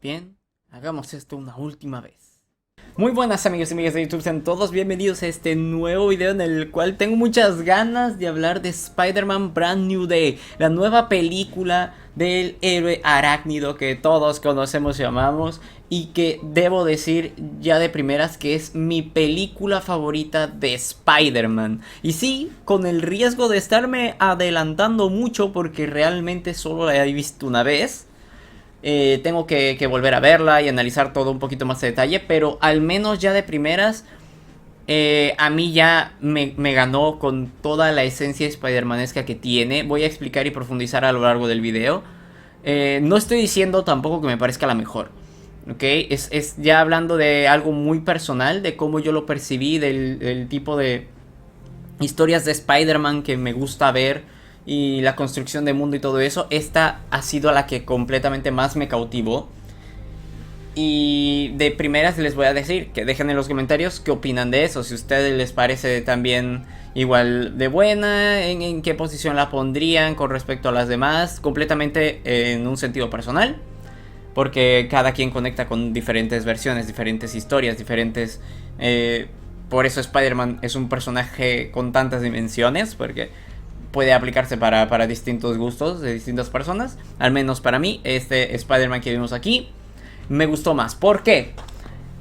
Bien, hagamos esto una última vez. Muy buenas amigos y amigas de YouTube, sean todos bienvenidos a este nuevo video en el cual tengo muchas ganas de hablar de Spider-Man Brand New Day, la nueva película del héroe arácnido que todos conocemos y amamos, y que debo decir ya de primeras que es mi película favorita de Spider-Man. Y sí, con el riesgo de estarme adelantando mucho porque realmente solo la he visto una vez. Tengo que volver a verla y analizar todo un poquito más de detalle, pero al menos ya de primeras, a mí ya me ganó con toda la esencia spider-manesca que tiene. Voy a explicar y profundizar a lo largo del video. No estoy diciendo tampoco que me parezca la mejor, ¿ok? Es ya hablando de algo muy personal, de cómo yo lo percibí, del tipo de historias de Spider-Man que me gusta ver y la construcción de mundo y todo eso. Esta ha sido la que completamente más me cautivó. Y de primeras les voy a decir que dejen en los comentarios qué opinan de eso. Si a ustedes les parece también igual de buena, en qué posición la pondrían con respecto a las demás. Completamente en un sentido personal, porque cada quien conecta con diferentes versiones, diferentes historias, diferentes... por eso Spider-Man es un personaje con tantas dimensiones, porque puede aplicarse para distintos gustos de distintas personas. Al menos para mí, este Spider-Man que vimos aquí me gustó más. ¿Por qué?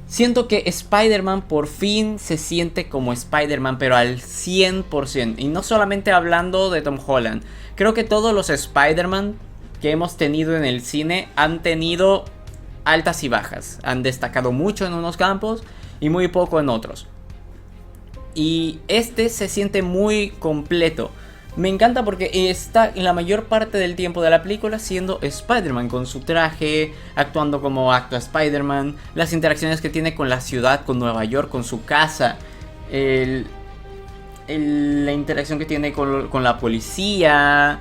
Siento que Spider-Man por fin se siente como Spider-Man, pero al 100%. Y no solamente hablando de Tom Holland. Creo que todos los Spider-Man que hemos tenido en el cine han tenido altas y bajas. Han destacado mucho en unos campos y muy poco en otros. Y este se siente muy completo. Me encanta porque está en la mayor parte del tiempo de la película siendo Spider-Man, con su traje, actuando como actúa Spider-Man, las interacciones que tiene con la ciudad, con Nueva York, con su casa, la interacción que tiene con la policía.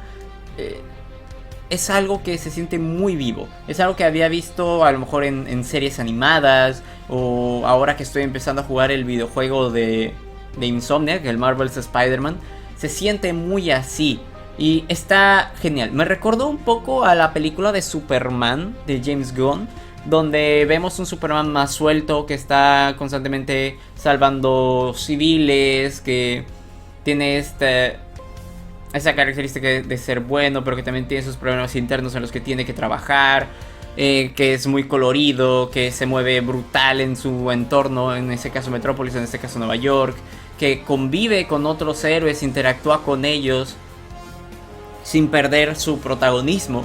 Es algo que se siente muy vivo. Es algo que había visto a lo mejor en series animadas, o ahora que estoy empezando a jugar el videojuego de Insomniac, el Marvel's Spider-Man. Se siente muy así y está genial. Me recordó un poco a la película de Superman de James Gunn, donde vemos un Superman más suelto, que está constantemente salvando civiles, que tiene esa característica de ser bueno, pero que también tiene sus problemas internos en los que tiene que trabajar, que es muy colorido, que se mueve brutal en su entorno, en este caso Metrópolis, en este caso Nueva York, que convive con otros héroes, interactúa con ellos sin perder su protagonismo.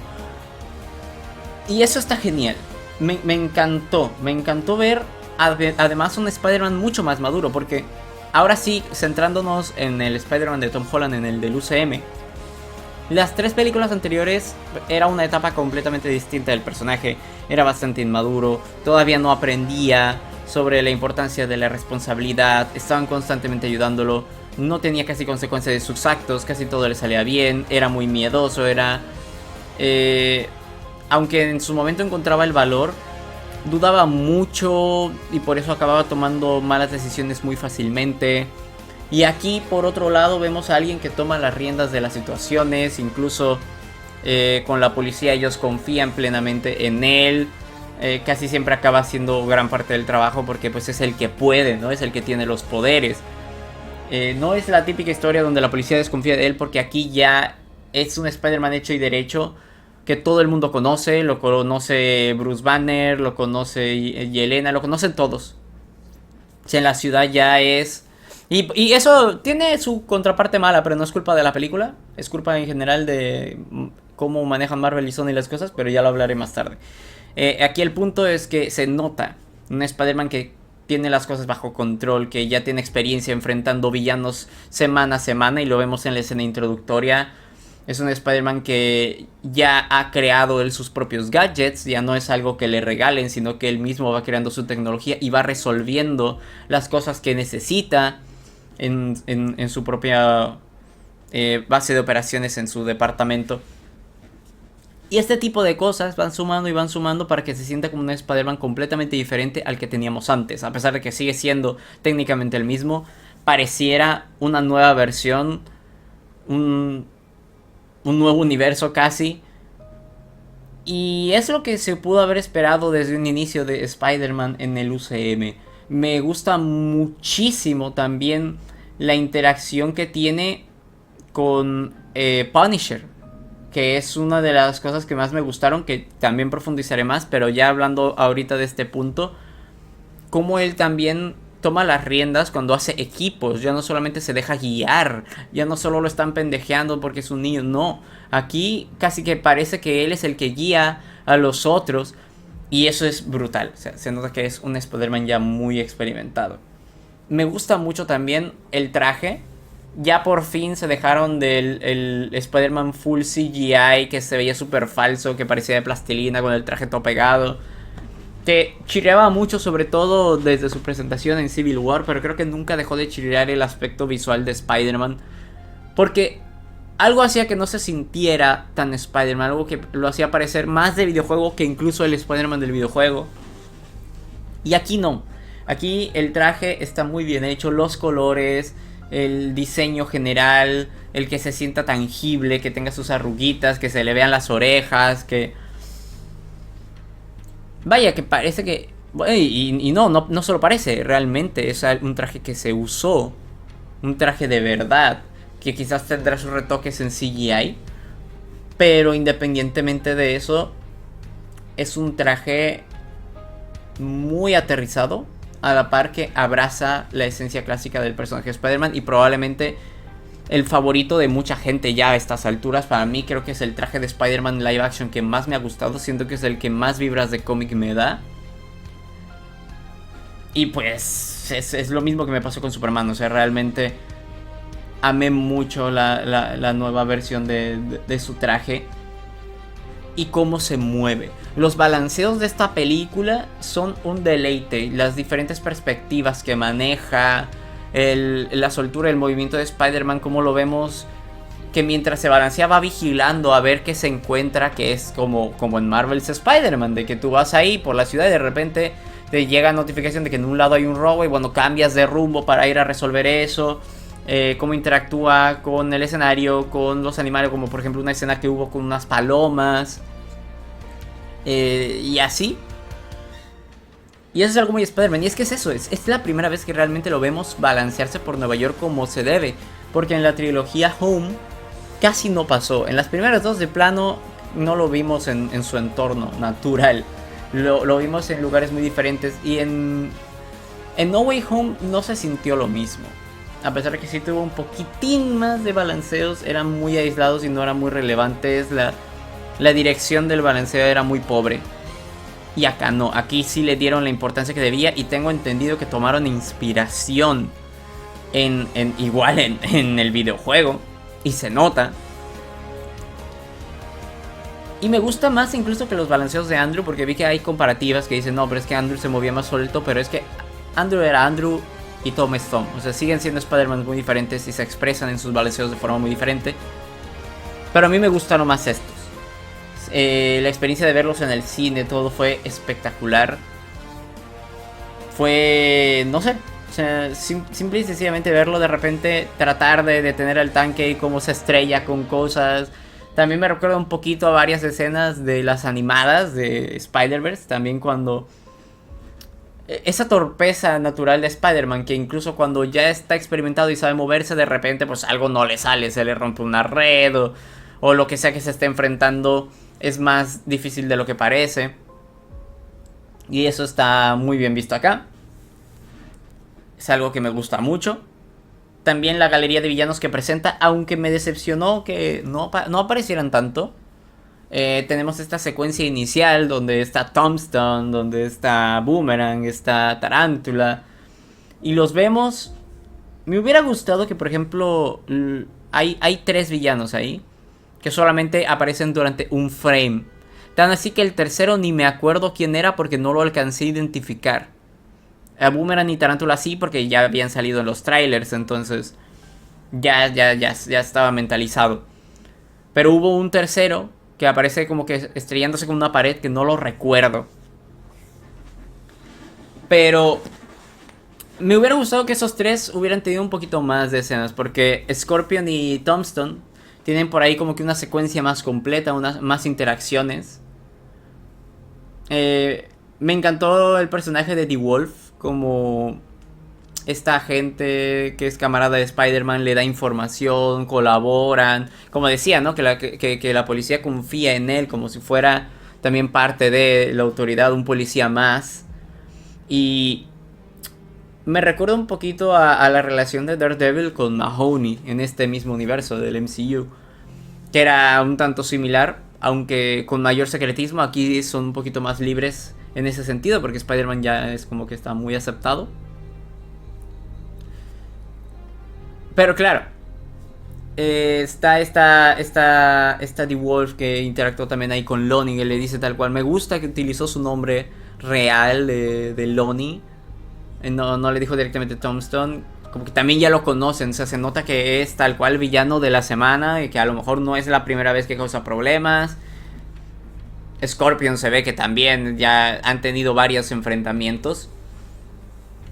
Y eso está genial. Me encantó ver además un Spider-Man mucho más maduro, porque ahora sí, centrándonos en el Spider-Man de Tom Holland, en el del UCM, las tres películas anteriores era una etapa completamente distinta del personaje. Era bastante inmaduro, todavía no aprendía sobre la importancia de la responsabilidad, estaban constantemente ayudándolo, no tenía casi consecuencias de sus actos, casi todo le salía bien, era muy miedoso, aunque en su momento encontraba el valor, dudaba mucho y por eso acababa tomando malas decisiones muy fácilmente. Y aquí por otro lado vemos a alguien que toma las riendas de las situaciones, incluso con la policía ellos confían plenamente en él. Casi siempre acaba haciendo gran parte del trabajo porque pues es el que puede, ¿no? Es el que tiene los poderes. No es la típica historia donde la policía desconfía de él, porque aquí ya es un Spider-Man hecho y derecho que todo el mundo conoce. Lo conoce Bruce Banner, lo conoce Yelena, lo conocen todos. O sea, en la ciudad ya es... Y eso tiene su contraparte mala, pero no es culpa de la película. Es culpa en general de cómo manejan Marvel y Sony las cosas, pero ya lo hablaré más tarde. Aquí el punto es que se nota un Spider-Man que tiene las cosas bajo control, que ya tiene experiencia enfrentando villanos semana a semana, y lo vemos en la escena introductoria. Es un Spider-Man que ya ha creado él sus propios gadgets, ya no es algo que le regalen, sino que él mismo va creando su tecnología y va resolviendo las cosas que necesita en su propia base de operaciones, en su departamento. Y este tipo de cosas van sumando y van sumando para que se sienta como un Spider-Man completamente diferente al que teníamos antes. A pesar de que sigue siendo técnicamente el mismo, pareciera una nueva versión, un nuevo universo casi. Y es lo que se pudo haber esperado desde un inicio de Spider-Man en el UCM. Me gusta muchísimo también la interacción que tiene con Punisher, que es una de las cosas que más me gustaron, que también profundizaré más, pero ya hablando ahorita de este punto, cómo él también toma las riendas cuando hace equipos, ya no solamente se deja guiar, ya no solo lo están pendejeando porque es un niño, no, aquí casi que parece que él es el que guía a los otros, y eso es brutal, o sea, se nota que es un Spider-Man ya muy experimentado. Me gusta mucho también el traje. Ya por fin se dejaron del el Spider-Man full CGI que se veía súper falso, que parecía de plastilina con el traje todo pegado. Que chirreaba mucho, sobre todo desde su presentación en Civil War, pero creo que nunca dejó de chirrear el aspecto visual de Spider-Man. Porque algo hacía que no se sintiera tan Spider-Man, algo que lo hacía parecer más de videojuego que incluso el Spider-Man del videojuego. Y aquí no. Aquí el traje está muy bien hecho, los colores, el diseño general, el que se sienta tangible, que tenga sus arruguitas, que se le vean las orejas, que... Vaya, que parece que... Y no solo parece, realmente es un traje que se usó, un traje de verdad, que quizás tendrá sus retoques en CGI, pero independientemente de eso, es un traje muy aterrizado, a la par que abraza la esencia clásica del personaje de Spider-Man, y probablemente el favorito de mucha gente ya a estas alturas. Para mí creo que es el traje de Spider-Man live action que más me ha gustado, siento que es el que más vibras de cómic me da. Y pues es lo mismo que me pasó con Superman, o sea, realmente amé mucho la nueva versión de su traje y cómo se mueve. Los balanceos de esta película son un deleite. Las diferentes perspectivas que maneja, la soltura, el movimiento de Spider-Man, como lo vemos, que mientras se balancea va vigilando a ver qué se encuentra, que es como en Marvel's Spider-Man, de que tú vas ahí por la ciudad y de repente te llega notificación de que en un lado hay un robo y bueno, cambias de rumbo para ir a resolver eso. Cómo interactúa con el escenario, con los animales, como por ejemplo una escena que hubo con unas palomas. Y así. Y eso es algo muy Spider-Man. Y es que es eso, es la primera vez que realmente lo vemos balancearse por Nueva York como se debe. Porque en la trilogía Home casi no pasó. En las primeras dos de plano no lo vimos en su entorno natural. Lo vimos en lugares muy diferentes. Y en No Way Home no se sintió lo mismo. A pesar de que sí tuvo un poquitín más de balanceos, eran muy aislados y no eran muy relevantes. La dirección del balanceo era muy pobre. Y acá no, aquí sí le dieron la importancia que debía. Y tengo entendido que tomaron inspiración igual en el videojuego. Y se nota. Y me gusta más incluso que los balanceos de Andrew, porque vi que hay comparativas que dicen, no, pero es que Andrew se movía más suelto. Pero es que Andrew era Andrew y Tom es Tom. O sea, siguen siendo Spider-Man muy diferentes y se expresan en sus balanceos de forma muy diferente. Pero a mí me gustaron más estos. La experiencia de verlos en el cine, todo fue espectacular. Fue, no sé, o sea, simple y sencillamente verlo de repente, tratar de detener al tanque y cómo se estrella con cosas. También me recuerda un poquito a varias escenas de las animadas de Spider-Verse. También cuando... esa torpeza natural de Spider-Man, que incluso cuando ya está experimentado y sabe moverse, de repente pues algo no le sale, se le rompe una red o lo que sea que se esté enfrentando es más difícil de lo que parece. Y eso está muy bien visto acá. Es algo que me gusta mucho. También la galería de villanos que presenta, aunque me decepcionó que no aparecieran tanto. Tenemos esta secuencia inicial donde está Tombstone, donde está Boomerang, está Tarántula. Y los vemos. Me hubiera gustado que, por ejemplo, hay 3 villanos ahí que solamente aparecen durante un frame. Tan así que el tercero ni me acuerdo quién era porque no lo alcancé a identificar. A Boomerang y Tarántula sí, porque ya habían salido en los trailers, entonces ya estaba mentalizado. Pero hubo un tercero que aparece como que estrellándose con una pared que no lo recuerdo. Pero me hubiera gustado que esos 3 hubieran tenido un poquito más de escenas, porque Scorpion y Tombstone tienen por ahí como que una secuencia más completa, más interacciones. Me encantó el personaje de The Wolf, como esta gente que es camarada de Spider-Man le da información, colaboran, como decía, ¿no? Que la policía confía en él como si fuera también parte de la autoridad, un policía más. Y me recuerda un poquito a la relación de Daredevil con Mahoney en este mismo universo del MCU, que era un tanto similar, aunque con mayor secretismo. Aquí son un poquito más libres en ese sentido, porque Spider-Man ya es como que está muy aceptado. Pero claro, está esta The Wolf que interactuó también ahí con Lonnie, que le dice tal cual. Me gusta que utilizó su nombre real de Lonnie. No le dijo directamente Tombstone. Como que también ya lo conocen. O sea, se nota que es tal cual villano de la semana. Y que a lo mejor no es la primera vez que causa problemas. Scorpion se ve que también ya han tenido varios enfrentamientos.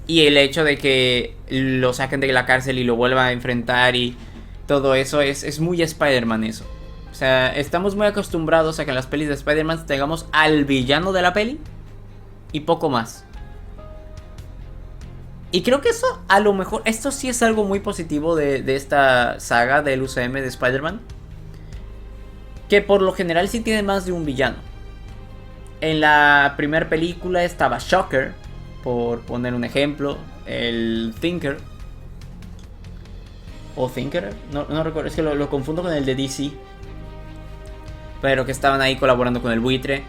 Y el hecho de que lo saquen de la cárcel y lo vuelvan a enfrentar y todo eso es muy Spider-Man eso. O sea, estamos muy acostumbrados a que en las pelis de Spider-Man tengamos al villano de la peli y poco más. Y creo que eso, a lo mejor, esto sí es algo muy positivo de esta saga del UCM de Spider-Man. Que por lo general sí tiene más de un villano. En la primera película estaba Shocker, por poner un ejemplo, el Thinker. ¿O Thinker? No recuerdo, es que lo confundo con el de DC. Pero que estaban ahí colaborando con el buitre.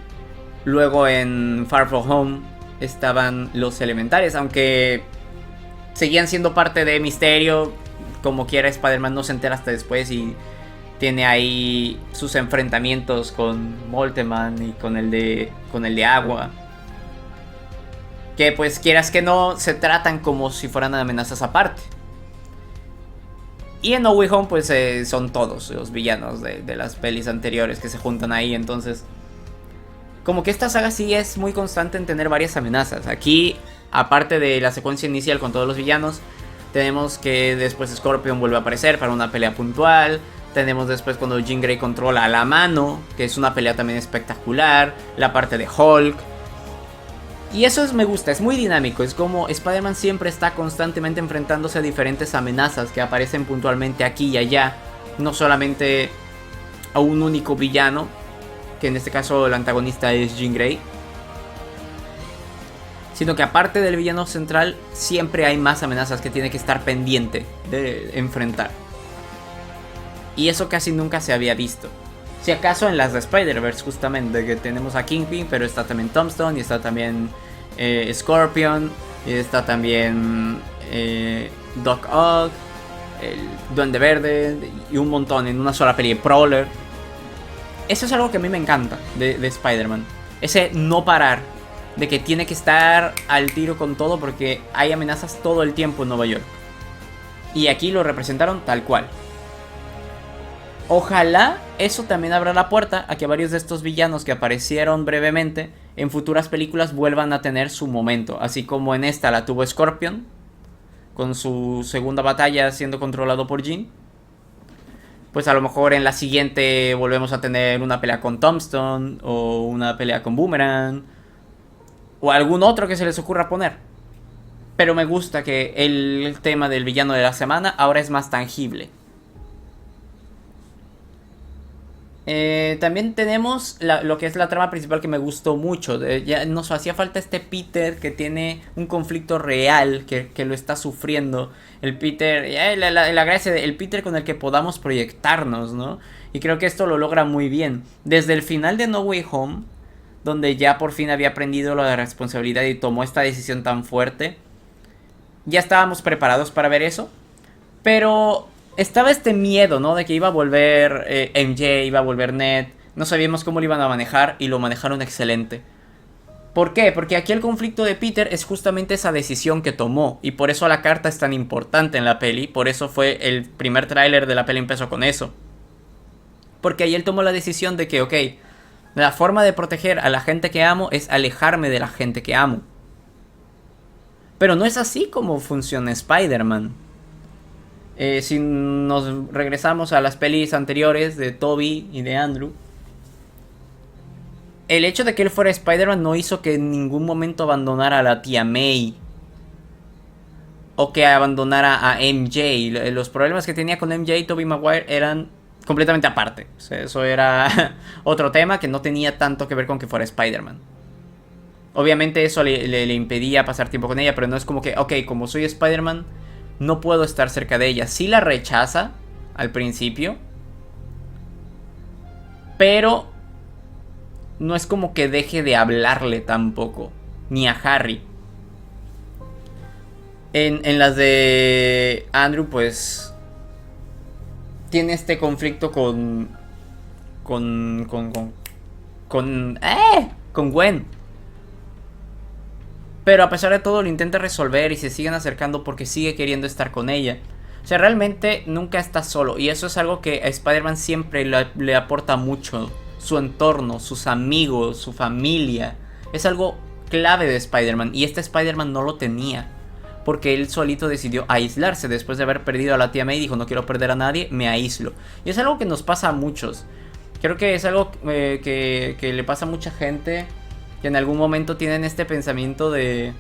Luego en Far From Home estaban los elementales, aunque seguían siendo parte de Misterio. Como quiera, Spider-Man no se entera hasta después y tiene ahí sus enfrentamientos con Moltemann y con el de Agua. Que pues quieras que no, se tratan como si fueran amenazas aparte. Y en No Way Home pues son todos los villanos de las pelis anteriores que se juntan ahí. Entonces como que esta saga sí es muy constante en tener varias amenazas. Aquí, aparte de la secuencia inicial con todos los villanos, tenemos que después Scorpion vuelve a aparecer para una pelea puntual. Tenemos después cuando Jean Grey controla a la mano, que es una pelea también espectacular. La parte de Hulk. Y eso me gusta, es muy dinámico. Es como Spider-Man siempre está constantemente enfrentándose a diferentes amenazas que aparecen puntualmente aquí y allá. No solamente a un único villano, que en este caso el antagonista es Jean Grey, sino que aparte del villano central siempre hay más amenazas que tiene que estar pendiente de enfrentar. Y eso casi nunca se había visto. Si acaso en las de Spider-Verse, justamente, que tenemos a Kingpin, pero está también Tombstone, y está también Scorpion, y está también Doc Ock, el Duende Verde, y un montón en una sola peli. Prowler. Eso es algo que a mí me encanta de Spider-Man. Ese no parar, de que tiene que estar al tiro con todo porque hay amenazas todo el tiempo en Nueva York. Y aquí lo representaron tal cual. Ojalá eso también abra la puerta a que varios de estos villanos que aparecieron brevemente en futuras películas vuelvan a tener su momento. Así como en esta la tuvo Scorpion, con su segunda batalla siendo controlado por Jean. Pues a lo mejor en la siguiente volvemos a tener una pelea con Tombstone, o una pelea con Boomerang, o algún otro que se les ocurra poner. Pero me gusta que el tema del villano de la semana ahora es más tangible. También tenemos lo que es la trama principal que me gustó mucho. Ya nos hacía falta este Peter que tiene un conflicto real, que lo está sufriendo. El Peter, la gracia del Peter con el que podamos proyectarnos, ¿no? Y creo que esto lo logra muy bien. Desde el final de No Way Home, donde ya por fin había aprendido la responsabilidad y tomó esta decisión tan fuerte, ya estábamos preparados para ver eso. Pero estaba este miedo, ¿no? De que iba a volver MJ, iba a volver Ned. No sabíamos cómo lo iban a manejar y lo manejaron excelente. ¿Por qué? Porque aquí el conflicto de Peter es justamente esa decisión que tomó. Y por eso la carta es tan importante en la peli. Por eso fue el primer tráiler de la peli empezó con eso. Porque ahí él tomó la decisión de que, ok, la forma de proteger a la gente que amo es alejarme de la gente que amo. Pero no es así como funciona Spider-Man. Si nos regresamos a las pelis anteriores de Tobey y de Andrew, el hecho de que él fuera Spider-Man no hizo que en ningún momento abandonara a la tía May. O que abandonara a MJ. Los problemas que tenía con MJ y Tobey Maguire eran completamente aparte. O sea, eso era otro tema que no tenía tanto que ver con que fuera Spider-Man. Obviamente eso le impedía pasar tiempo con ella, pero no es como que, ok, como soy Spider-Man, no puedo estar cerca de ella. Sí la rechaza al principio, pero no es como que deje de hablarle tampoco, ni a Harry. En las de Andrew, pues tiene este conflicto con Gwen. Pero a pesar de todo lo intenta resolver y se siguen acercando porque sigue queriendo estar con ella. O sea, realmente nunca está solo. Y eso es algo que a Spider-Man siempre le aporta mucho. Su entorno, sus amigos, su familia. Es algo clave de Spider-Man. Y este Spider-Man no lo tenía. Porque él solito decidió aislarse. Después de haber perdido a la tía May, dijo, no quiero perder a nadie, me aíslo. Y es algo que nos pasa a muchos. Creo que es algo que le pasa a mucha gente, que en algún momento tienen este pensamiento de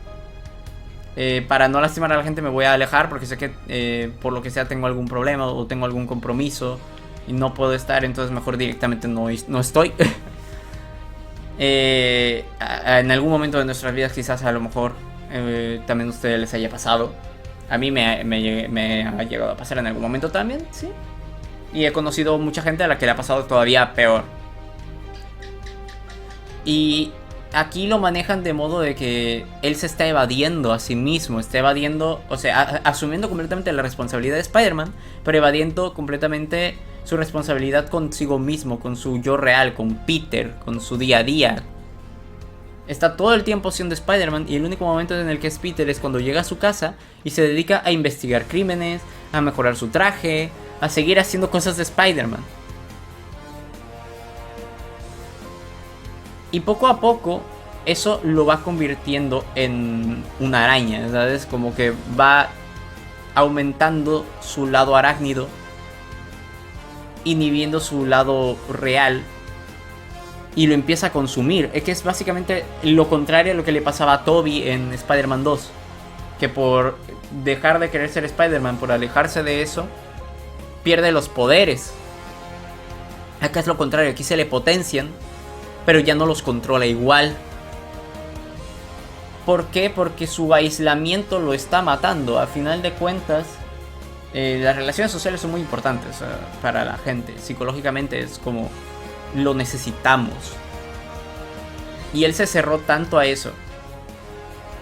para no lastimar a la gente me voy a alejar porque sé que por lo que sea tengo algún problema o tengo algún compromiso y no puedo estar, entonces mejor directamente no estoy. En algún momento de nuestras vidas quizás a lo mejor también a ustedes les haya pasado. A mí me ha llegado a pasar en algún momento también, sí. Y he conocido mucha gente a la que le ha pasado todavía peor. Y aquí lo manejan de modo de que él se está evadiendo a sí mismo. Está evadiendo, o sea, asumiendo completamente la responsabilidad de Spider-Man, pero evadiendo completamente su responsabilidad consigo mismo, con su yo real, con Peter, con su día a día. Está todo el tiempo siendo Spider-Man y el único momento en el que es Peter es cuando llega a su casa y se dedica a investigar crímenes, a mejorar su traje, a seguir haciendo cosas de Spider-Man. Y poco a poco eso lo va convirtiendo en una araña, ¿sabes? Como que va aumentando su lado arácnido, inhibiendo su lado real y lo empieza a consumir. Es que es básicamente lo contrario a lo que le pasaba a Tobey en Spider-Man 2. Que por dejar de querer ser Spider-Man, por alejarse de eso, pierde los poderes. Acá es lo contrario, aquí se le potencian, pero ya no los controla igual. ¿Por qué? Porque su aislamiento lo está matando. A final de cuentas, las relaciones sociales son muy importantes para la gente. Psicológicamente es como lo necesitamos. Y él se cerró tanto a eso.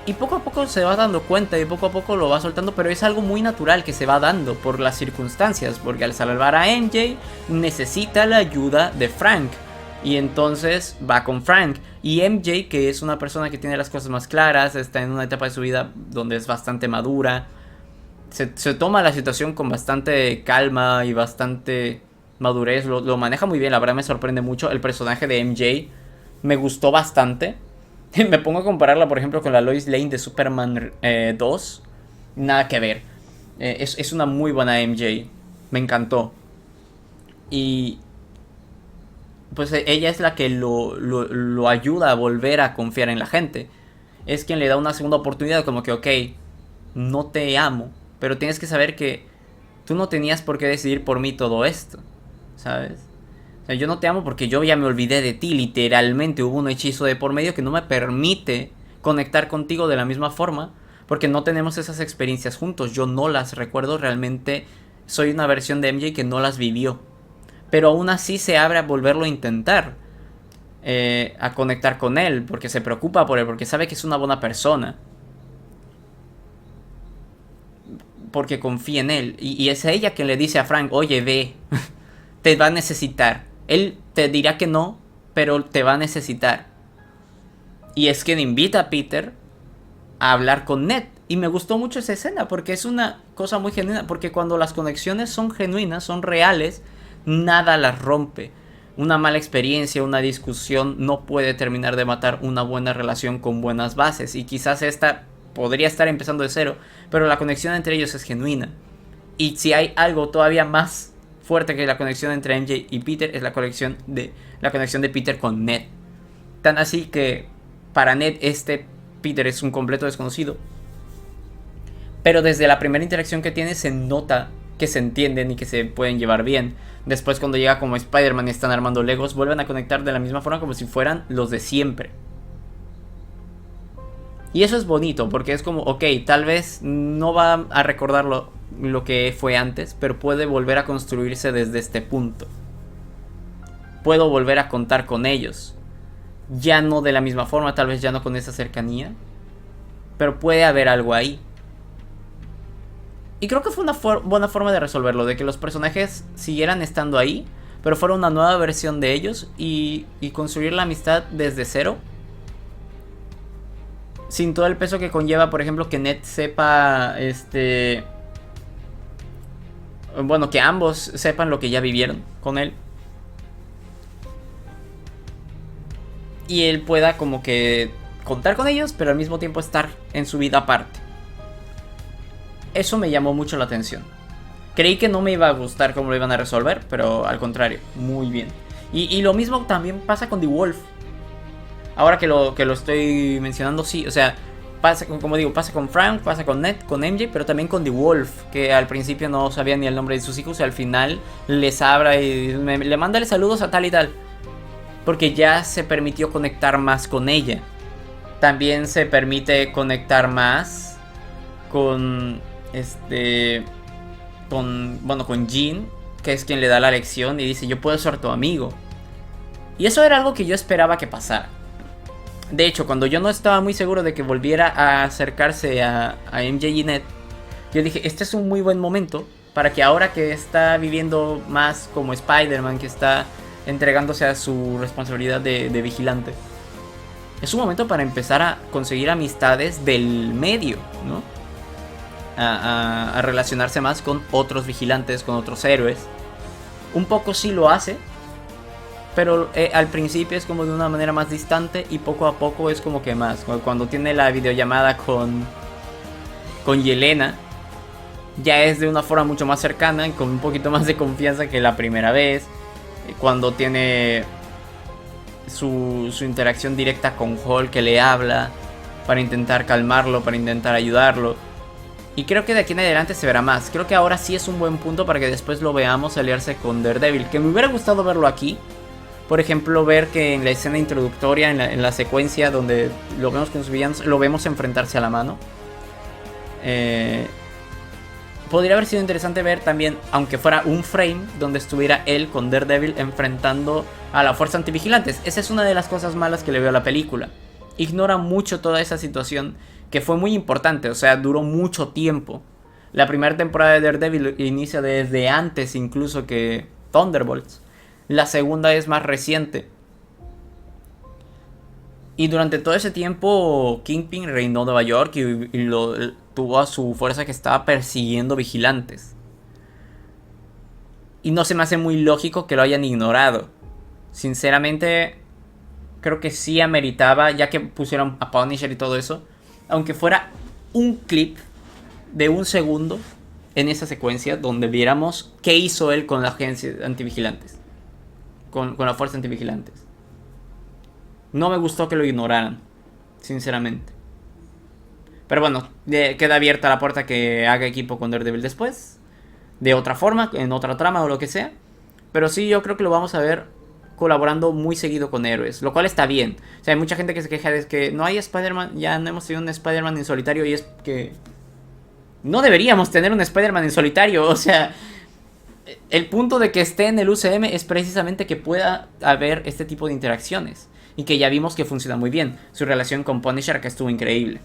Y poco a poco se va dando cuenta y poco a poco lo va soltando, pero es algo muy natural que se va dando por las circunstancias. Porque al salvar a MJ necesita la ayuda de Frank. Y entonces va con Frank. Y MJ, que es una persona que tiene las cosas más claras, está en una etapa de su vida donde es bastante madura. Se toma la situación con bastante calma y bastante madurez. Lo maneja muy bien, la verdad me sorprende mucho. El personaje de MJ me gustó bastante. Me pongo a compararla, por ejemplo, con la Lois Lane de Superman 2. Nada que ver. Es una muy buena MJ. Me encantó. Y pues ella es la que lo ayuda a volver a confiar en la gente. Es quien le da una segunda oportunidad, como que, ok, no te amo, pero tienes que saber que tú no tenías por qué decidir por mí todo esto, ¿sabes? O sea, yo no te amo porque yo ya me olvidé de ti, literalmente hubo un hechizo de por medio que no me permite conectar contigo de la misma forma, porque no tenemos esas experiencias juntos, yo no las recuerdo, realmente soy una versión de MJ que no las vivió. Pero aún así se abre a volverlo a intentar. A conectar con él. Porque se preocupa por él. Porque sabe que es una buena persona. Porque confía en él. Y es ella quien le dice a Frank, oye, ve. Te va a necesitar. Él te dirá que no, pero te va a necesitar. Y es quien invita a Peter a hablar con Ned. Y me gustó mucho esa escena. Porque es una cosa muy genuina. Porque cuando las conexiones son genuinas, son reales, nada las rompe. Una mala experiencia, una discusión no puede terminar de matar una buena relación con buenas bases. Y quizás esta podría estar empezando de cero, pero la conexión entre ellos es genuina. Y si hay algo todavía más fuerte que la conexión entre MJ y Peter, es la conexión de Peter con Ned. Tan así que para Ned Peter es un completo desconocido. Pero desde la primera interacción que tiene se nota que se entienden y que se pueden llevar bien. Después cuando llega como Spider-Man y están armando Legos, vuelven a conectar de la misma forma como si fueran los de siempre. Y eso es bonito porque es como, ok, tal vez no va a recordar lo que fue antes, pero puede volver a construirse desde este punto. Puedo volver a contar con ellos. Ya no de la misma forma, tal vez ya no con esa cercanía, pero puede haber algo ahí. Y creo que fue una buena forma de resolverlo, de que los personajes siguieran estando ahí, pero fuera una nueva versión de ellos y construir la amistad desde cero. Sin todo el peso que conlleva, por ejemplo, que Ned sepa, bueno, que ambos sepan lo que ya vivieron con él. Y él pueda como que contar con ellos, pero al mismo tiempo estar en su vida aparte. Eso me llamó mucho la atención. Creí que no me iba a gustar cómo lo iban a resolver, pero al contrario, muy bien. Y lo mismo también pasa con The Wolf. Ahora que lo estoy mencionando, sí, o sea, pasa, como digo, pasa con Frank, pasa con Ned, con MJ, pero también con The Wolf, que al principio no sabía ni el nombre de sus hijos y al final les habla y le manda saludos a tal y tal. Porque ya se permitió conectar más con ella. También se permite conectar más con con Jean, que es quien le da la lección y dice, yo puedo ser tu amigo. Y eso era algo que yo esperaba que pasara. De hecho, cuando yo no estaba muy seguro de que volviera a acercarse a MJ y Ned, yo dije, este es un muy buen momento para que ahora que está viviendo más como Spider-Man, que está entregándose a su responsabilidad de vigilante, es un momento para empezar a conseguir amistades del medio, ¿no? A relacionarse más con otros vigilantes, con otros héroes. Un poco sí lo hace, pero al principio es como de una manera más distante y poco a poco es como que más. Cuando tiene la videollamada con Yelena, ya es de una forma mucho más cercana y con un poquito más de confianza que la primera vez. Cuando tiene su interacción directa con Hulk, que le habla para intentar calmarlo, para intentar ayudarlo. Y creo que de aquí en adelante se verá más. Creo que ahora sí es un buen punto para que después lo veamos aliarse con Daredevil. Que me hubiera gustado verlo aquí. Por ejemplo, ver que en la escena introductoria, en la secuencia donde lo vemos con sus villanos, lo vemos enfrentarse a la mano. Podría haber sido interesante ver también, aunque fuera un frame, donde estuviera él con Daredevil enfrentando a la fuerza antivigilantes. Esa es una de las cosas malas que le veo a la película. Ignora mucho toda esa situación que fue muy importante, o sea, duró mucho tiempo. La primera temporada de Daredevil inicia desde antes incluso que Thunderbolts. La segunda es más reciente. Y durante todo ese tiempo Kingpin reinó Nueva York y tuvo a su fuerza que estaba persiguiendo vigilantes. Y no se me hace muy lógico que lo hayan ignorado. Sinceramente, creo que sí ameritaba, ya que pusieron a Punisher y todo eso, aunque fuera un clip de un segundo en esa secuencia donde viéramos qué hizo él con la agencia antivigilantes, con la fuerza antivigilantes. No me gustó que lo ignoraran, sinceramente. Pero bueno, queda abierta la puerta que haga equipo con Daredevil después, de otra forma, en otra trama o lo que sea. Pero sí, yo creo que lo vamos a ver colaborando muy seguido con héroes, lo cual está bien. O sea, hay mucha gente que se queja de que no hay Spider-Man, ya no hemos tenido un Spider-Man en solitario, y es que no deberíamos tener un Spider-Man en solitario. O sea, el punto de que esté en el UCM es precisamente que pueda haber este tipo de interacciones, y que ya vimos que funciona muy bien. Su relación con Punisher, que estuvo increíble.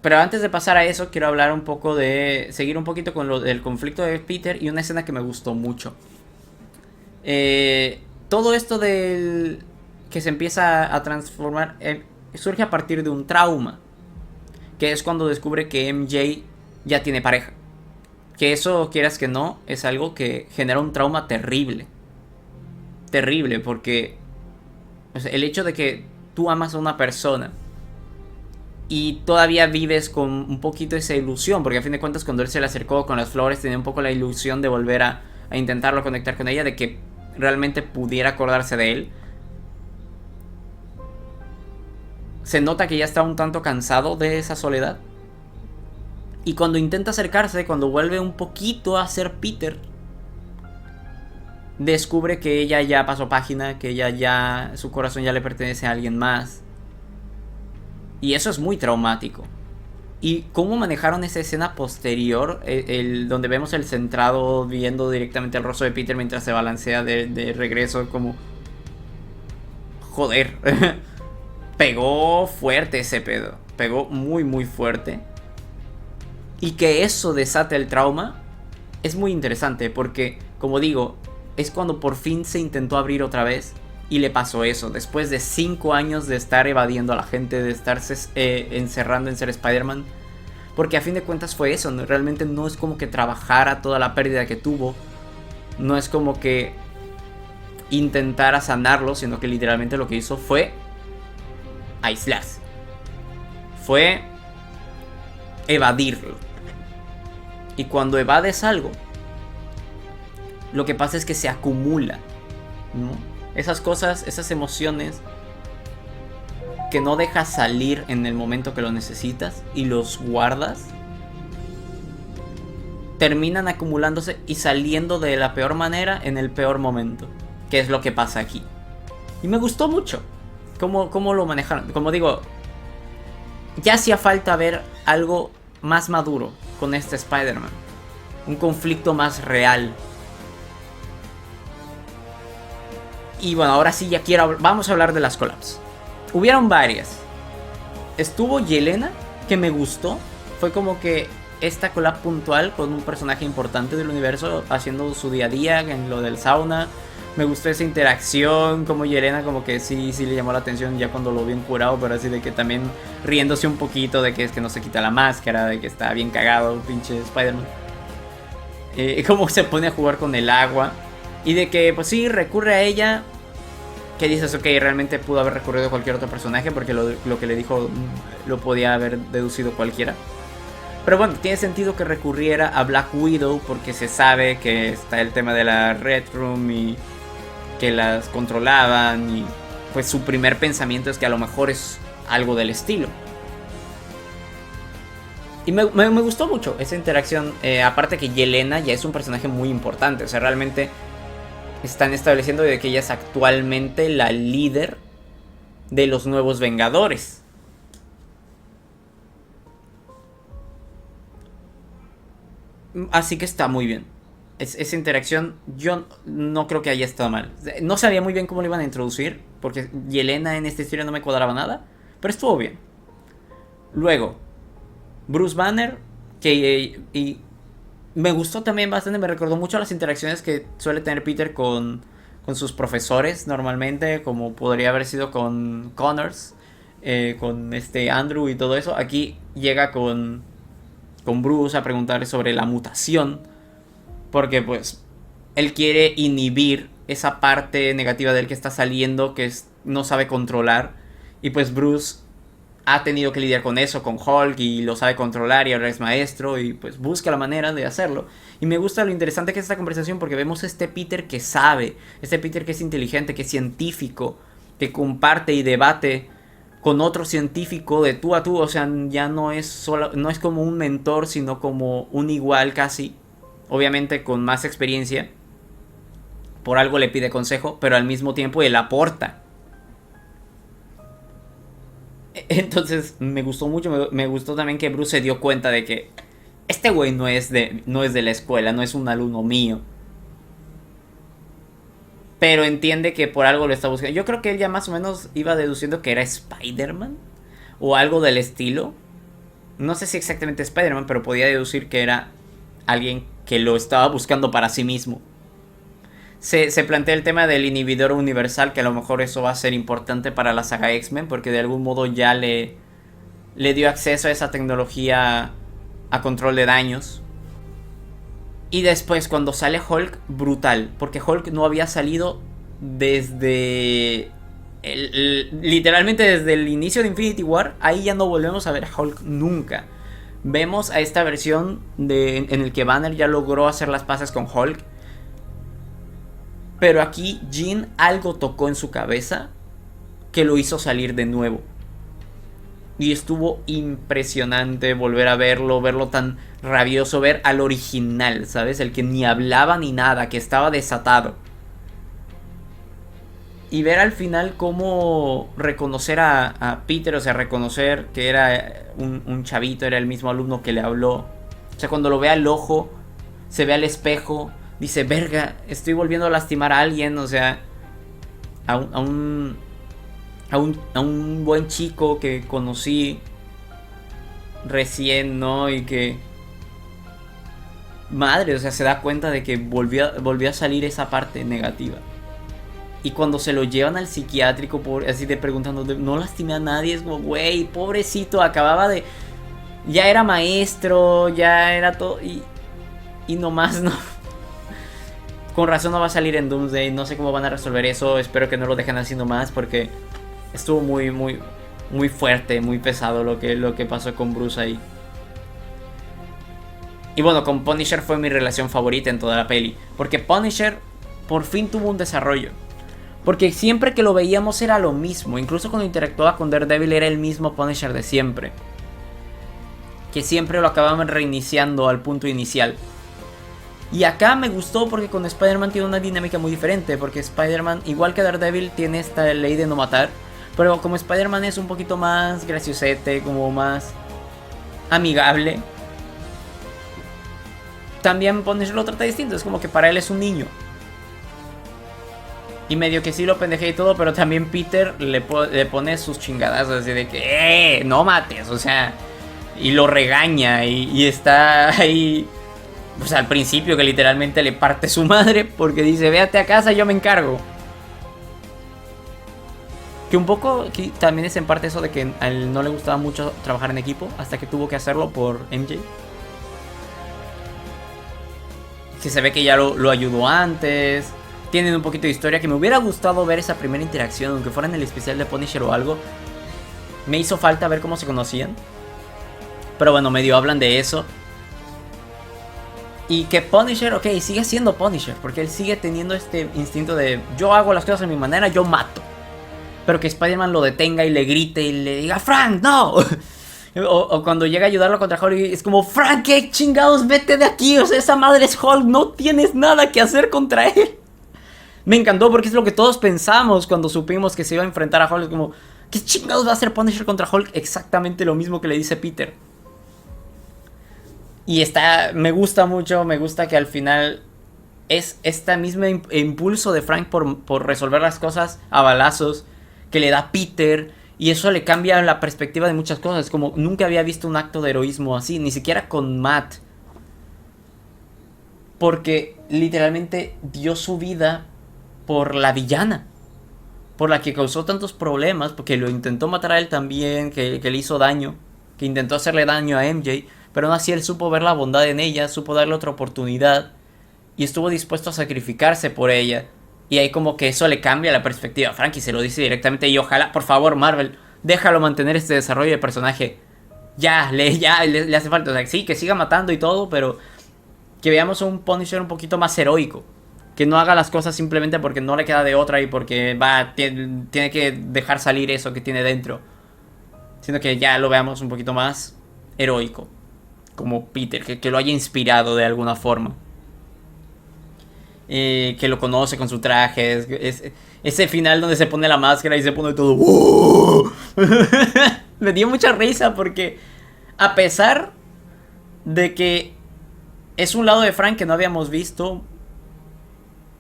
Pero antes de pasar a eso, quiero hablar un poco seguir un poquito con lo del conflicto de Peter y una escena que me gustó mucho. Todo esto que se empieza a transformar surge a partir de un trauma, que es cuando descubre que MJ ya tiene pareja. Que eso, quieras que no, es algo que genera un trauma terrible. Terrible, porque o sea, el hecho de que tú amas a una persona y todavía vives con un poquito esa ilusión, porque a fin de cuentas cuando él se le acercó con las flores tenía un poco la ilusión de volver a intentarlo conectar con ella, de que realmente pudiera acordarse de él. Se nota que ya está un tanto cansado de esa soledad. Y cuando intenta acercarse, cuando vuelve un poquito a ser Peter, descubre que ella ya pasó página, que ella ya, su corazón ya le pertenece a alguien más. Y eso es muy traumático. Y cómo manejaron esa escena posterior, donde vemos el centrado viendo directamente el rostro de Peter mientras se balancea de regreso, como... Joder. Pegó fuerte ese pedo. Pegó muy muy fuerte. Y que eso desate el trauma es muy interesante porque, como digo, es cuando por fin se intentó abrir otra vez y le pasó eso. Después de 5 años de estar evadiendo a la gente, de estarse encerrando en ser Spider-Man. Porque a fin de cuentas fue eso, ¿no? Realmente no es como que trabajara toda la pérdida que tuvo. No es como que intentara sanarlo, sino que literalmente lo que hizo fue aislarse. Fue evadirlo. Y cuando evades algo, lo que pasa es que se acumula, ¿no? Esas cosas, esas emociones que no dejas salir en el momento que lo necesitas y los guardas, terminan acumulándose y saliendo de la peor manera en el peor momento, que es lo que pasa aquí. Y me gustó mucho cómo lo manejaron. Como digo, ya hacía falta ver algo más maduro con este Spider-Man, un conflicto más real. Y bueno, ahora sí ya vamos a hablar de las collabs. Hubieron varias. Estuvo Yelena, que me gustó. Fue como que esta collab puntual con un personaje importante del universo haciendo su día a día en lo del sauna. Me gustó esa interacción, como Yelena como que sí le llamó la atención ya cuando lo vi curado, pero así de que también riéndose un poquito de que es que no se quita la máscara, de que está bien cagado pinche Spider-Man. Cómo se pone a jugar con el agua y de que pues sí recurre a ella, que dices ok, realmente pudo haber recurrido a cualquier otro personaje porque lo que le dijo lo podía haber deducido cualquiera. Pero bueno, tiene sentido que recurriera a Black Widow porque se sabe que está el tema de la Red Room y que las controlaban, y pues su primer pensamiento es que a lo mejor es algo del estilo. Y me gustó mucho esa interacción, aparte que Yelena ya es un personaje muy importante, o sea, realmente están estableciendo de que ella es actualmente la líder de los nuevos Vengadores. Así que está muy bien. Esa interacción yo no creo que haya estado mal. No sabía muy bien cómo lo iban a introducir, porque Yelena en esta historia no me cuadraba nada, pero estuvo bien. Luego, Bruce Banner, que y me gustó también bastante, me recordó mucho las interacciones que suele tener Peter con sus profesores normalmente, como podría haber sido con Connors, con Andrew y todo eso. Aquí llega con Bruce a preguntarle sobre la mutación, porque pues él quiere inhibir esa parte negativa de él que está saliendo, que no sabe controlar, y pues Bruce ha tenido que lidiar con eso, con Hulk, y lo sabe controlar, y ahora es maestro, y pues busca la manera de hacerlo. Y me gusta lo interesante que es esta conversación, porque vemos este Peter que sabe, este Peter que es inteligente, que es científico, que comparte y debate con otro científico de tú a tú. O sea, ya no es como un mentor, sino como un igual casi, obviamente con más experiencia. Por algo le pide consejo, pero al mismo tiempo él aporta. Entonces me gustó mucho. Me gustó también que Bruce se dio cuenta de que este güey no es de la escuela, no es un alumno mío, pero entiende que por algo lo está buscando. Yo creo que él ya más o menos iba deduciendo que era Spider-Man o algo del estilo. No sé si exactamente Spider-Man, pero podía deducir que era alguien que lo estaba buscando para sí mismo. Se plantea el tema del inhibidor universal, que a lo mejor eso va a ser importante para la saga X-Men, porque de algún modo ya le dio acceso a esa tecnología a control de daños. Y después cuando sale Hulk, brutal, porque Hulk no había salido desde literalmente desde el inicio de Infinity War. Ahí ya no volvemos a ver a Hulk nunca. Vemos a esta versión en el que Banner ya logró hacer las paces con Hulk, Pero aquí Jean algo tocó en su cabeza que lo hizo salir de nuevo. Y estuvo impresionante volver a verlo tan rabioso, ver al original, ¿sabes? El que ni hablaba ni nada, que estaba desatado. Y ver al final cómo reconocer a Peter, o sea, reconocer que era un chavito, era el mismo alumno que le habló. O sea, cuando lo ve al ojo, se ve al espejo, dice, verga, estoy volviendo a lastimar a alguien, o sea, a un buen chico que conocí recién, ¿no? Y que... Madre, o sea, se da cuenta de que volvió a salir esa parte negativa. Y cuando se lo llevan al psiquiátrico, así de preguntando, no lastimé a nadie, es como, güey, pobrecito, acababa de... Ya era maestro, ya era todo... Y nomás no... Con razón no va a salir en Doomsday, no sé cómo van a resolver eso, espero que no lo dejen haciendo más porque... Estuvo muy fuerte, muy pesado lo que pasó con Bruce ahí. Y bueno, con Punisher fue mi relación favorita en toda la peli. Porque Punisher por fin tuvo un desarrollo. Porque siempre que lo veíamos era lo mismo. Incluso cuando interactuaba con Daredevil era el mismo Punisher de siempre. Que siempre lo acababan reiniciando al punto inicial. Y acá me gustó porque con Spider-Man tiene una dinámica muy diferente. Porque Spider-Man, igual que Daredevil, tiene esta ley de no matar. Pero como Spider-Man es un poquito más graciosete, como más amigable, también Punisher lo trata distinto. Es como que para él es un niño. Y medio que sí lo pendejea y todo, pero también Peter le pone sus chingadas así de que no mates, o sea, y lo regaña y está ahí, pues al principio que literalmente le parte su madre porque dice, véate a casa, yo me encargo. Que un poco también es en parte eso de que a él no le gustaba mucho trabajar en equipo hasta que tuvo que hacerlo por MJ. Que se ve que ya lo ayudó antes. Tienen un poquito de historia que me hubiera gustado ver esa primera interacción, aunque fuera en el especial de Punisher o algo. Me hizo falta ver cómo se conocían. Pero bueno, medio hablan de eso. Y que Punisher, ok, sigue siendo Punisher, porque él sigue teniendo este instinto de yo hago las cosas a mi manera, yo mato. Pero que Spider-Man lo detenga y le grite y le diga, Frank, no. o cuando llega a ayudarlo contra Hulk, es como, Frank, ¿qué chingados? Vete de aquí. O sea, esa madre es Hulk, no tienes nada que hacer contra él. Me encantó porque es lo que todos pensamos cuando supimos que se iba a enfrentar a Hulk. Es como, ¿qué chingados va a hacer Punisher contra Hulk? Exactamente lo mismo que le dice Peter. Y me gusta mucho, me gusta que al final es este mismo impulso de Frank por resolver las cosas a balazos que le da Peter, y eso le cambia la perspectiva de muchas cosas. Como nunca había visto un acto de heroísmo así, ni siquiera con Matt, porque literalmente dio su vida por la villana, por la que causó tantos problemas, porque lo intentó matar a él también, que le hizo daño, que intentó hacerle daño a MJ, pero aún así él supo ver la bondad en ella, supo darle otra oportunidad y estuvo dispuesto a sacrificarse por ella. Y ahí como que eso le cambia la perspectiva a Frank y se lo dice directamente. Y ojalá, por favor, Marvel, déjalo mantener este desarrollo de personaje. Ya le hace falta. O sea, sí, que siga matando y todo, pero que veamos un Punisher un poquito más heroico. Que no haga las cosas simplemente porque no le queda de otra y porque tiene que dejar salir eso que tiene dentro. Sino que ya lo veamos un poquito más heroico. Como Peter, que lo haya inspirado de alguna forma. Que lo conoce con su traje. Ese final donde se pone la máscara y se pone todo. Me dio mucha risa porque, a pesar de que es un lado de Frank que no habíamos visto,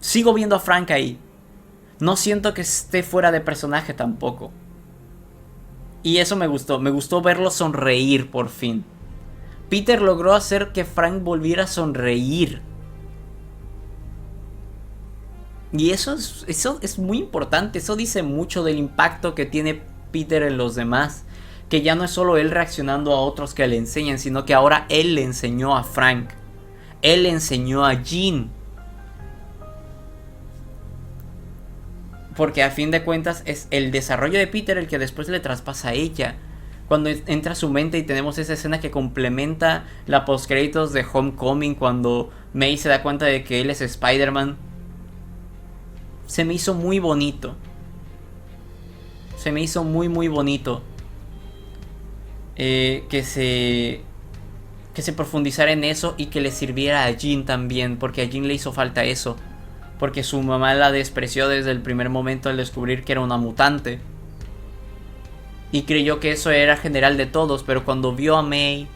sigo viendo a Frank ahí. No siento que esté fuera de personaje tampoco. Y eso me gustó. Me gustó verlo sonreír por fin. Peter logró hacer que Frank volviera a sonreír. Y eso es muy importante. Eso dice mucho del impacto que tiene Peter en los demás. Que ya no es solo él reaccionando a otros que le enseñan, sino que ahora él le enseñó a Frank. Él le enseñó a Jean. Porque a fin de cuentas es el desarrollo de Peter el que después le traspasa a ella. Cuando entra a su mente y tenemos esa escena que complementa la postcréditos de Homecoming, cuando May se da cuenta de que él es Spider-Man. se me hizo muy bonito. Se me hizo muy muy bonito que se profundizara en eso y que le sirviera a Jean también, porque a Jean le hizo falta eso, porque su mamá la despreció desde el primer momento al descubrir que era una mutante y creyó que eso era general de todos, pero cuando vio a May,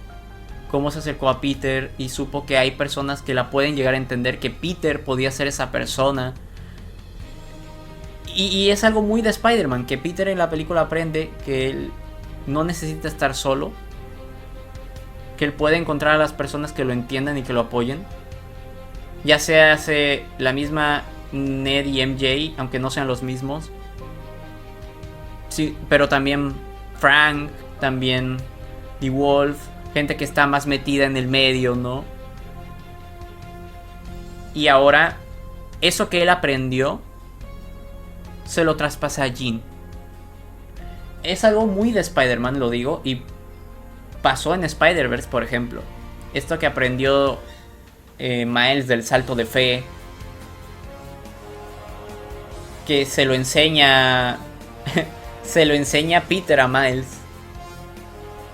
cómo se acercó a Peter y supo que hay personas que la pueden llegar a entender, que Peter podía ser esa persona. Y es algo muy de Spider-Man, que Peter en la película aprende que él no necesita estar solo, que él puede encontrar a las personas que lo entiendan y que lo apoyen. Ya sea hace la misma Ned y MJ, aunque no sean los mismos. Sí, pero también Frank, también The Wolf, gente que está más metida en el medio, ¿no? Y ahora, eso que él aprendió, se lo traspasa a Jean. Es algo muy de Spider-Man, lo digo, y pasó en Spider-Verse, por ejemplo. Esto que aprendió Miles del salto de fe, que se lo enseña se lo enseña Peter a Miles,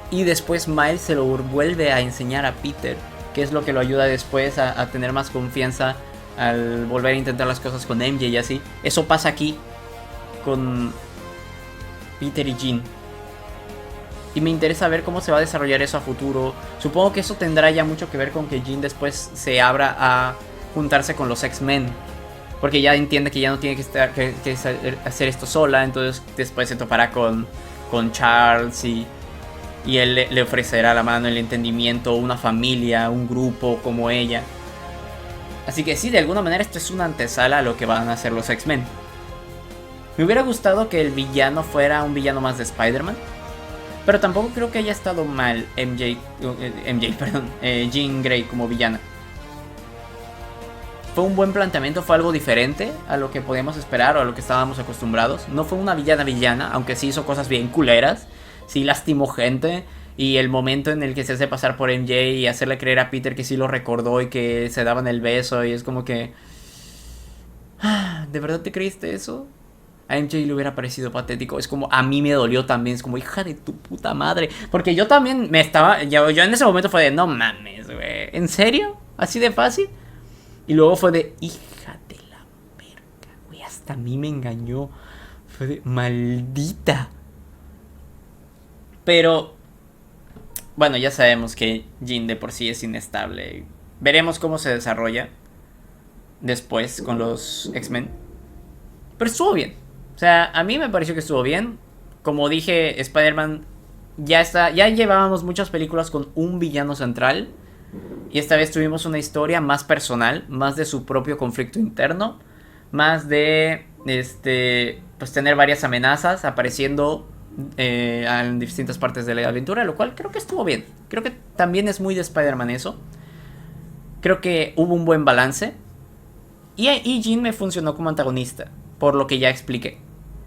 y después Miles se lo vuelve a enseñar a Peter, que es lo que lo ayuda después a tener más confianza al volver a intentar las cosas con MJ y así. Eso pasa aquí con Peter y Jean. Y me interesa ver cómo se va a desarrollar eso a futuro. Supongo que eso tendrá ya mucho que ver con que Jean después se abra a juntarse con los X-Men, porque ya entiende que ya no tiene que hacer esto sola. Entonces después se topará con Charles y él le ofrecerá la mano, el entendimiento, una familia, un grupo como ella. Así que sí, de alguna manera esto es una antesala a lo que van a hacer los X-Men. Me hubiera gustado que el villano fuera un villano más de Spider-Man, pero tampoco creo que haya estado mal Jean Grey como villana. Fue un buen planteamiento, fue algo diferente a lo que podíamos esperar o a lo que estábamos acostumbrados. No fue una villana, aunque sí hizo cosas bien culeras. Sí lastimó gente. Y el momento en el que se hace pasar por MJ y hacerle creer a Peter que sí lo recordó y que se daban el beso, y es como que... ¿de verdad te creíste eso? A MJ le hubiera parecido patético. Es como, a mí me dolió también. Es como, hija de tu puta madre. Porque yo también me estaba... Yo en ese momento fue de, no mames, güey. ¿En serio? ¿Así de fácil? Y luego fue de, hija de la verga, güey. Hasta a mí me engañó. Fue de, maldita. Pero... bueno, ya sabemos que Jean de por sí es inestable. Veremos cómo se desarrolla después con los X-Men. Pero estuvo bien. O sea, a mí me pareció que estuvo bien. Como dije, Spider-Man ya llevábamos muchas películas con un villano central. Y esta vez tuvimos una historia más personal, más de su propio conflicto interno, más de pues tener varias amenazas apareciendo en distintas partes de la aventura, lo cual creo que estuvo bien. Creo que también es muy de Spider-Man eso. Creo que hubo un buen balance. Y Jean me funcionó como antagonista, por lo que ya expliqué,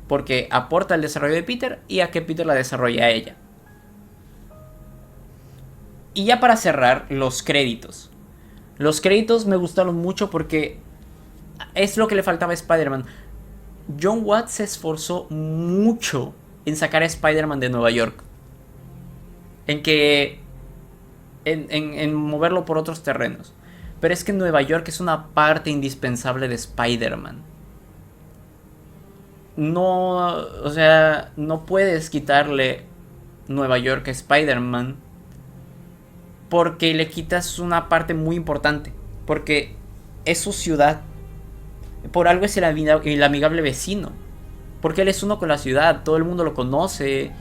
porque aporta al desarrollo de Peter y a que Peter la desarrolle a ella. Y ya para cerrar, los créditos. Los créditos me gustaron mucho porque es lo que le faltaba a Spider-Man. John Watts se esforzó mucho en sacar a Spider-Man de Nueva York. En moverlo por otros terrenos. Pero es que Nueva York es una parte indispensable de Spider-Man. No, o sea, no puedes quitarle Nueva York a Spider-Man, porque le quitas una parte muy importante. Porque es su ciudad. Por algo es el amigable vecino. Porque él es uno con la ciudad. Todo el mundo lo conoce.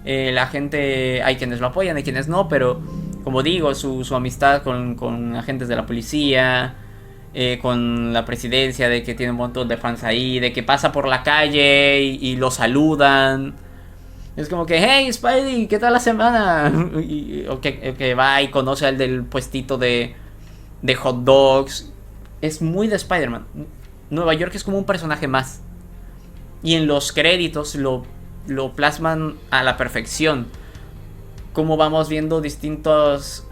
La gente... hay quienes lo apoyan, hay quienes no. Pero, como digo, su amistad con agentes de la policía, con la presidencia, de que tiene un montón de fans ahí, de que pasa por la calle y lo saludan. Es como que, hey Spidey, ¿qué tal la semana? O que va y conoce al del puestito de hot dogs. Es muy de Spider-Man. Nueva York es como un personaje más. Y en los créditos lo plasman a la perfección. Como vamos viendo distintos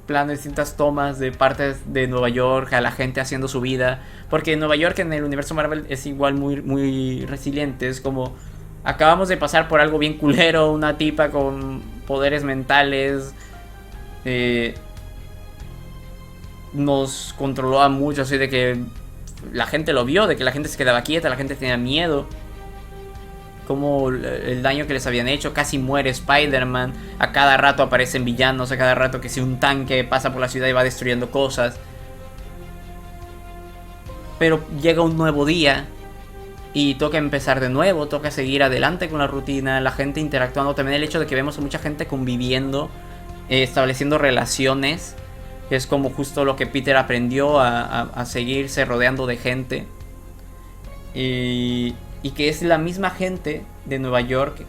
planos, distintas tomas de partes de Nueva York, a la gente haciendo su vida. Porque Nueva York en el universo Marvel es igual muy resiliente. Es como, acabamos de pasar por algo bien culero, una tipa con poderes mentales nos controló a mucho, así de que la gente lo vio, de que la gente se quedaba quieta, la gente tenía miedo. Como el daño que les habían hecho, casi muere Spider-Man, a cada rato aparecen villanos, a cada rato que si un tanque pasa por la ciudad y va destruyendo cosas. Pero llega un nuevo día y toca empezar de nuevo, toca seguir adelante con la rutina, la gente interactuando, también el hecho de que vemos a mucha gente conviviendo, estableciendo relaciones, que es como justo lo que Peter aprendió a seguirse rodeando de gente. Y que es la misma gente de Nueva York,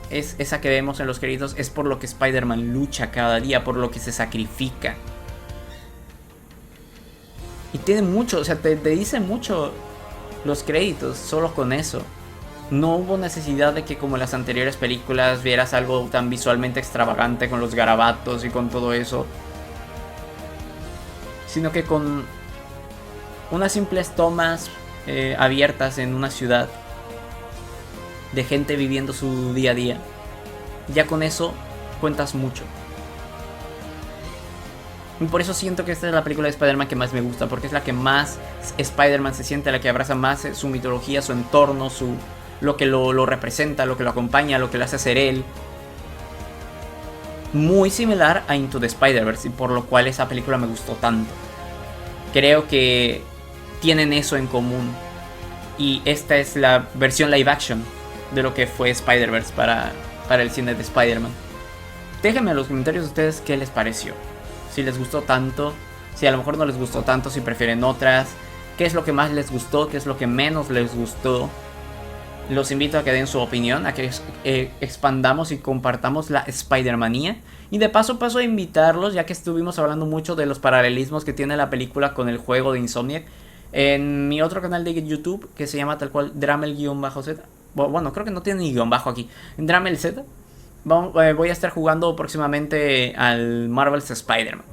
es esa que vemos en los créditos, es por lo que Spider-Man lucha cada día, por lo que se sacrifica. Y tiene mucho, o sea, te dice mucho los créditos solo con eso. No hubo necesidad de que como en las anteriores películas vieras algo tan visualmente extravagante con los garabatos y con todo eso, sino que con unas simples tomas abiertas en una ciudad de gente viviendo su día a día, ya con eso cuentas mucho. Y por eso siento que esta es la película de Spider-Man que más me gusta, porque es la que más Spider-Man se siente, la que abraza más su mitología, su entorno, lo que lo representa, lo que lo acompaña, lo que le hace ser él. Muy similar a Into the Spider-Verse, y por lo cual esa película me gustó tanto. Creo que tienen eso en común, y esta es la versión live action de lo que fue Spider-Verse para el cine de Spider-Man. Déjenme en los comentarios ustedes qué les pareció, si les gustó tanto, si a lo mejor no les gustó tanto, si prefieren otras, qué es lo que más les gustó, qué es lo que menos les gustó. Los invito a que den su opinión, a que expandamos y compartamos la Spider-Manía. Y de paso a invitarlos, ya que estuvimos hablando mucho de los paralelismos que tiene la película con el juego de Insomniac, en mi otro canal de YouTube que se llama tal cual Dramel-Z. Bueno, creo que no tiene ni guión bajo aquí. Dramel Z. Voy a estar jugando próximamente al Marvel's Spider-Man.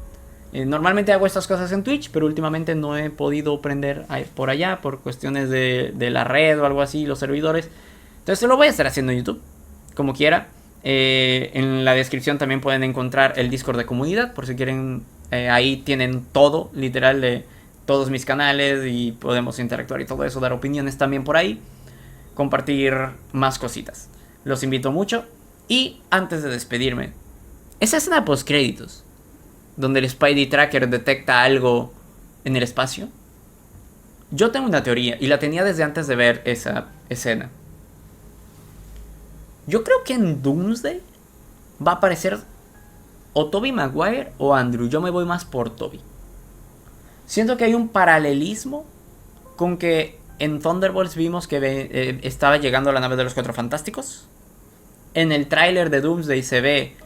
Normalmente hago estas cosas en Twitch, pero últimamente no he podido prender por allá por cuestiones de la red o algo así, los servidores. Entonces lo voy a estar haciendo en YouTube, como quiera. En la descripción también pueden encontrar el Discord de comunidad, por si quieren. Ahí tienen todo, literal, de todos mis canales y podemos interactuar y todo eso, dar opiniones también por ahí. Compartir más cositas. Los invito mucho. Y antes de despedirme, esa escena post créditos donde el Spidey Tracker detecta algo en el espacio, yo tengo una teoría y la tenía desde antes de ver esa escena. Yo creo que en Doomsday va a aparecer o Tobey Maguire o Andrew. Yo me voy más por Tobey. Siento que hay un paralelismo con que en Thunderbolts vimos que estaba llegando a la nave de los Cuatro Fantásticos. En el tráiler de Doomsday se ve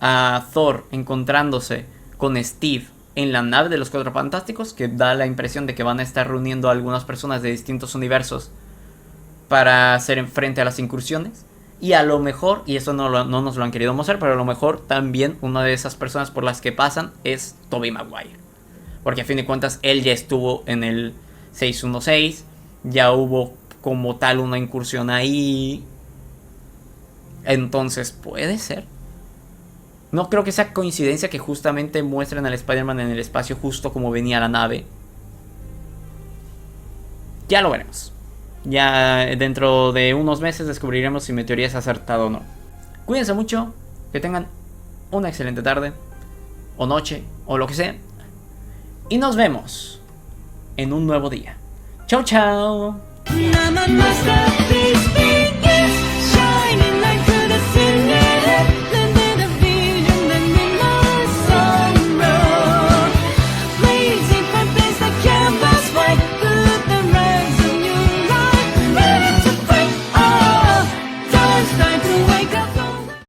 a Thor encontrándose con Steve en la nave de los Cuatro Fantásticos, que da la impresión de que van a estar reuniendo a algunas personas de distintos universos para hacer frente a las incursiones. Y a lo mejor, y eso no nos lo han querido mostrar, pero a lo mejor también una de esas personas por las que pasan es Tobey Maguire, porque a fin de cuentas él ya estuvo en el 616, ya hubo como tal una incursión ahí. Entonces puede ser. No creo que sea coincidencia que justamente muestren al Spider-Man en el espacio justo como venía la nave. Ya lo veremos. Ya dentro de unos meses descubriremos si mi teoría es acertada o no. Cuídense mucho, que tengan una excelente tarde, o noche, o lo que sea. Y nos vemos en un nuevo día. Chau, chau.